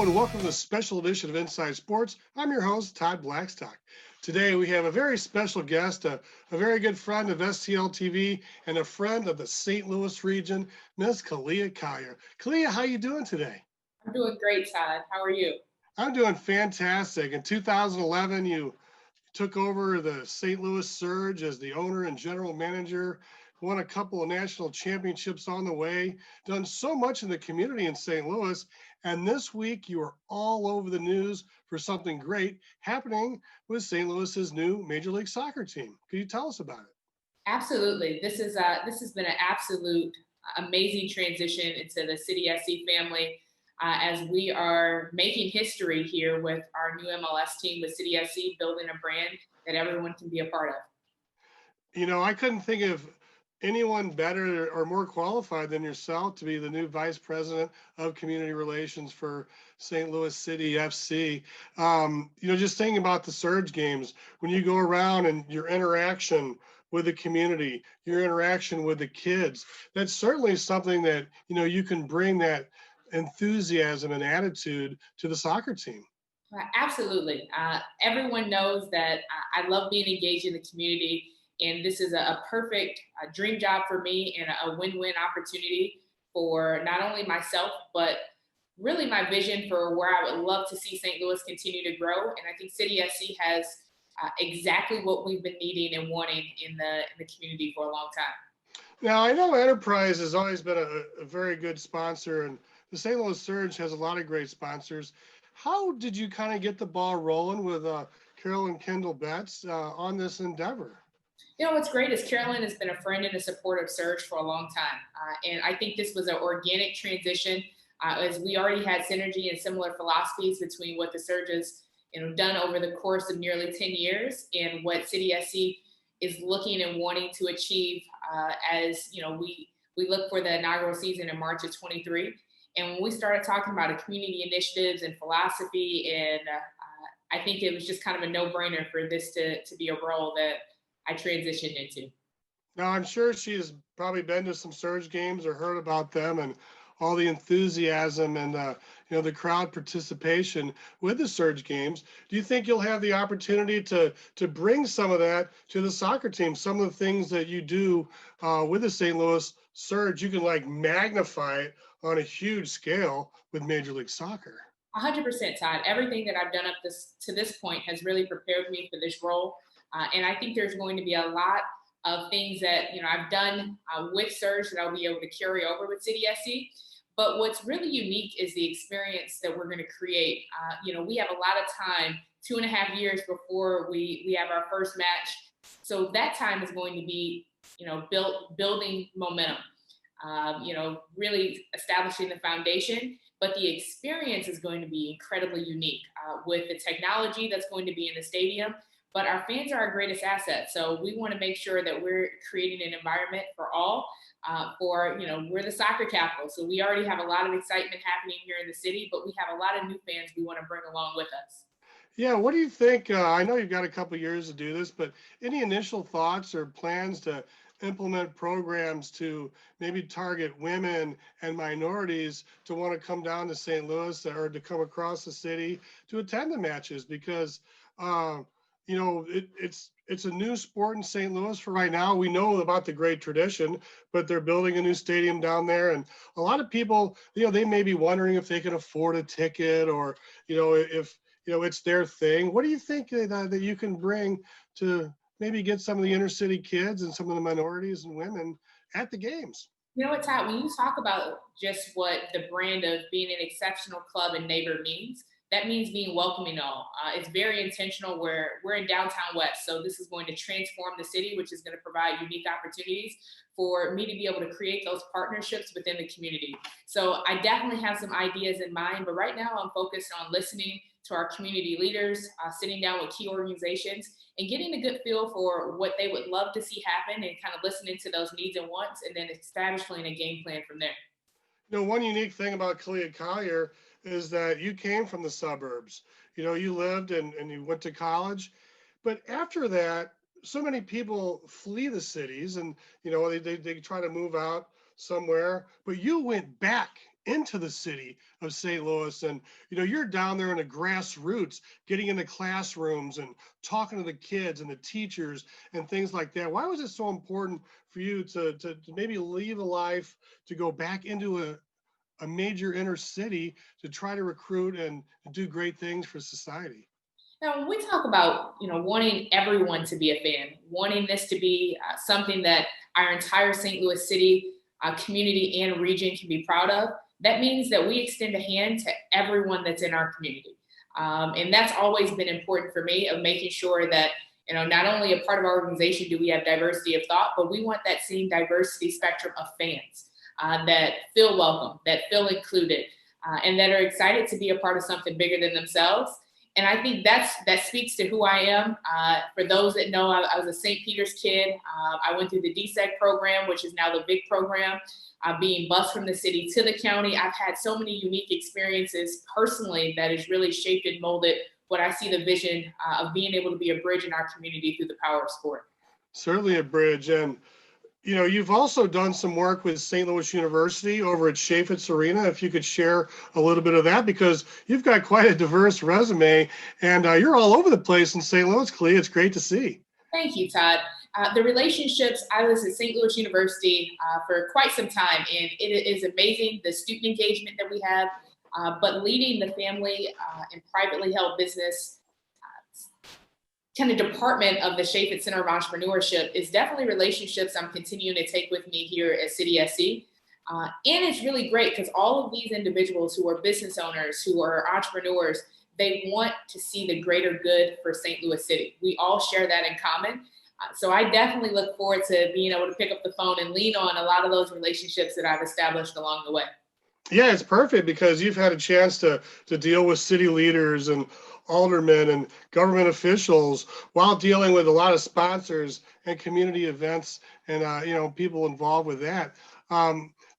and welcome to the special edition of Inside Sports. I'm your host, Todd Blackstock. Today we have a very special guest, a very good friend of Stl Tv and a friend of the St. Louis region, Ms. Khalia Collier. Khalia, how you doing today? I'm doing great, Todd. How are you? I'm doing fantastic. In 2011, you took over the St. Louis Surge as the owner and general manager, won a couple of national championships on the way, done so much in the community in St. Louis. And this week, you are all over the news for something great happening with St. Louis's new Major League Soccer team. Could you tell us about it? Absolutely. This has been an absolute amazing transition into the City SC family as we are making history here with our new MLS team with City SC, building a brand that everyone can be a part of. You know, I couldn't think of anyone better or more qualified than yourself to be the new vice president of community relations for St. Louis City FC. Just thinking about the Surge games, when you go around and your interaction with the community, your interaction with the kids, that's certainly something that, you can bring that enthusiasm and attitude to the soccer team. Absolutely. Everyone knows that I love being engaged in the community, and this is a perfect dream job for me and a win-win opportunity for not only myself, but really my vision for where I would love to see St. Louis continue to grow. And I think City SC has exactly what we've been needing and wanting in the community for a long time. Now, I know Enterprise has always been a very good sponsor, and the St. Louis Surge has a lot of great sponsors. How did you kind of get the ball rolling with Carol and Kendall Betts on this endeavor? You know, what's great is Carolyn has been a friend and a supporter of Surge for a long time. And I think this was an organic transition as we already had synergy and similar philosophies between what the Surge has done over the course of nearly 10 years and what City SC is looking and wanting to achieve as, we look for the inaugural season in March of 23. And when we started talking about a community initiatives and philosophy, and I think it was just kind of a no-brainer for this to be a role that I transitioned into. Now, I'm sure she has probably been to some Surge games or heard about them and all the enthusiasm and the crowd participation with the Surge games. Do you think you'll have the opportunity to bring some of that to the soccer team? Some of the things that you do with the St. Louis Surge, you can like magnify it on a huge scale with Major League Soccer. 100%, Todd. Everything that I've done up to this point has really prepared me for this role. And I think there's going to be a lot of things that I've done with Surge that I'll be able to carry over with City SC. But what's really unique is the experience that we're going to create. We have a lot of time, 2.5 years before we have our first match. So that time is going to be, building momentum, really establishing the foundation. But the experience is going to be incredibly unique with the technology that's going to be in the stadium. But our fans are our greatest asset. So we want to make sure that we're creating an environment for all. We're the soccer capital. So we already have a lot of excitement happening here in the city, but we have a lot of new fans we want to bring along with us. Yeah, what do you think? I know you've got a couple years to do this, but any initial thoughts or plans to implement programs to maybe target women and minorities to want to come down to St. Louis or to come across the city to attend the matches? Because it's a new sport in St. Louis for right now. We know about the great tradition, but they're building a new stadium down there, and a lot of people, they may be wondering if they can afford a ticket or if it's their thing. What do you think that you can bring to maybe get some of the inner city kids and some of the minorities and women at the games? You know what, Todd, when you talk about just what the brand of being an exceptional club and neighbor means, that means being welcoming all. It's very intentional. We're in downtown West, so this is going to transform the city, which is going to provide unique opportunities for me to be able to create those partnerships within the community. So I definitely have some ideas in mind, but right now I'm focused on listening to our community leaders, sitting down with key organizations and getting a good feel for what they would love to see happen and kind of listening to those needs and wants and then establishing a game plan from there. One unique thing about Khalia Collier is that you came from the suburbs. You lived and you went to college. But after that, so many people flee the cities and, they try to move out somewhere. But you went back into the city of St. Louis. And, you're down there in the grassroots, getting into classrooms and talking to the kids and the teachers and things like that. Why was it so important for you to maybe leave a life to go back into a major inner city to try to recruit and do great things for society? Now, when we talk about, wanting everyone to be a fan, wanting this to be something that our entire St. Louis City community and region can be proud of, that means that we extend a hand to everyone that's in our community. And that's always been important for me, of making sure that, not only a part of our organization do we have diversity of thought, but we want that same diversity spectrum of fans that feel welcome, that feel included, and that are excited to be a part of something bigger than themselves. And I think that speaks to who I am. For those that know, I was a St. Peter's kid. I went through the DSEC program, which is now the VIC program, being bused from the city to the county. I've had so many unique experiences personally that has really shaped and molded what I see the vision of being able to be a bridge in our community through the power of sport. Certainly a bridge. And you've also done some work with St. Louis University over at Chaffetz Arena. If you could share a little bit of that, because you've got quite a diverse resume and you're all over the place in St. Louis, Khalia. It's great to see. Thank you, Todd. The relationships, I was at St. Louis University for quite some time, and it is amazing the student engagement that we have, but leading the family and privately held business kind of department of the Chaffetz Center of Entrepreneurship is definitely relationships I'm continuing to take with me here at City SC. And it's really great because all of these individuals who are business owners, who are entrepreneurs, they want to see the greater good for St. Louis City. We all share that in common. So I definitely look forward to being able to pick up the phone and lean on a lot of those relationships that I've established along the way. Yeah, it's perfect because you've had a chance to deal with city leaders and aldermen and government officials while dealing with a lot of sponsors and community events and people involved with that.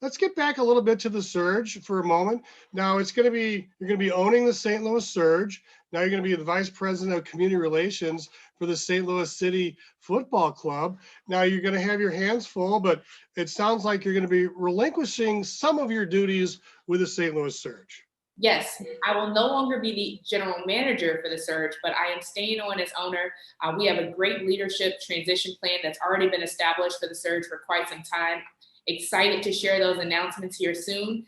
Let's get back a little bit to the Surge for a moment. Now you're going to be owning the St. Louis Surge. Now you're going to be the vice president of community relations for the St. Louis City Football Club. Now you're going to have your hands full, but it sounds like you're going to be relinquishing some of your duties with the St. Louis Surge. Yes, I will no longer be the general manager for the Surge, but I am staying on as owner. We have a great leadership transition plan that's already been established for the Surge for quite some time. Excited to share those announcements here soon.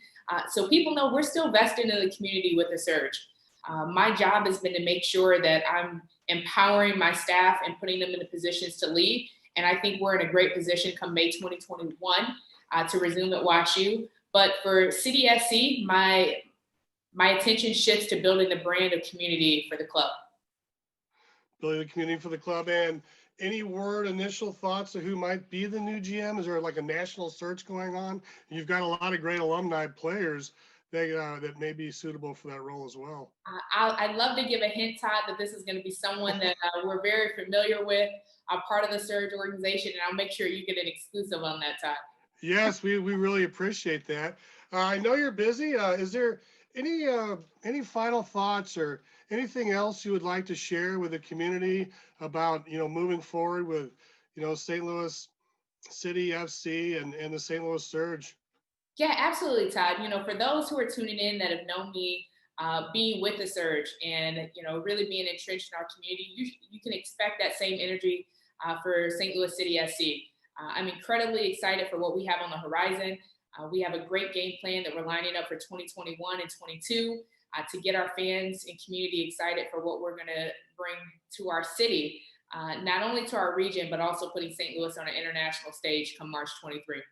So people know we're still vested in the community with the Surge. My job has been to make sure that I'm empowering my staff and putting them in the positions to lead. And I think we're in a great position come May 2021 to resume at WashU. But for City SC, my attention shifts to building the brand of community for the club. Building the community for the club. And any initial thoughts of who might be the new GM? Is there like a national search going on? You've got a lot of great alumni players that may be suitable for that role as well. I'd love to give a hint, Todd, that this is going to be someone that we're very familiar with, part of the Surge organization, and I'll make sure you get an exclusive on that, Todd. Yes, we really appreciate that. I know you're busy. Is there any final thoughts or anything else you would like to share with the community about moving forward with St. Louis City FC and the St. Louis Surge? Yeah, absolutely, Todd. For those who are tuning in that have known me being with the Surge and really being entrenched in our community, you can expect that same energy for St. Louis City SC. I'm incredibly excited for what we have on the horizon. We have a great game plan that we're lining up for 2021 and 22 to get our fans and community excited for what we're going to bring to our city, not only to our region, but also putting St. Louis on an international stage come March 23.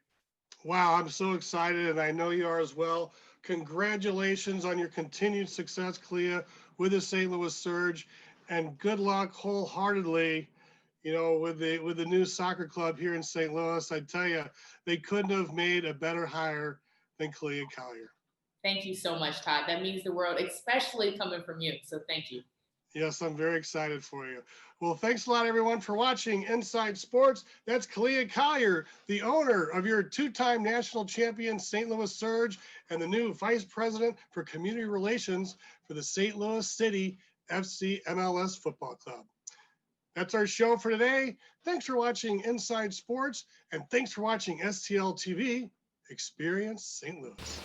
Wow, I'm so excited, and I know you are as well. Congratulations on your continued success, Khalia, with the St. Louis Surge, and good luck wholeheartedly with the new soccer club here in St. Louis. I tell you, they couldn't have made a better hire than Khalia Collier. Thank you so much, Todd. That means the world, especially coming from you. So thank you. Yes, I'm very excited for you. Well, thanks a lot, everyone, for watching Inside Sports. That's Khalia Collier, the owner of your two-time national champion St. Louis Surge and the new vice president for community relations for the St. Louis City FC MLS Football Club. That's our show for today. Thanks for watching Inside Sports, and thanks for watching STL TV. Experience St. Louis.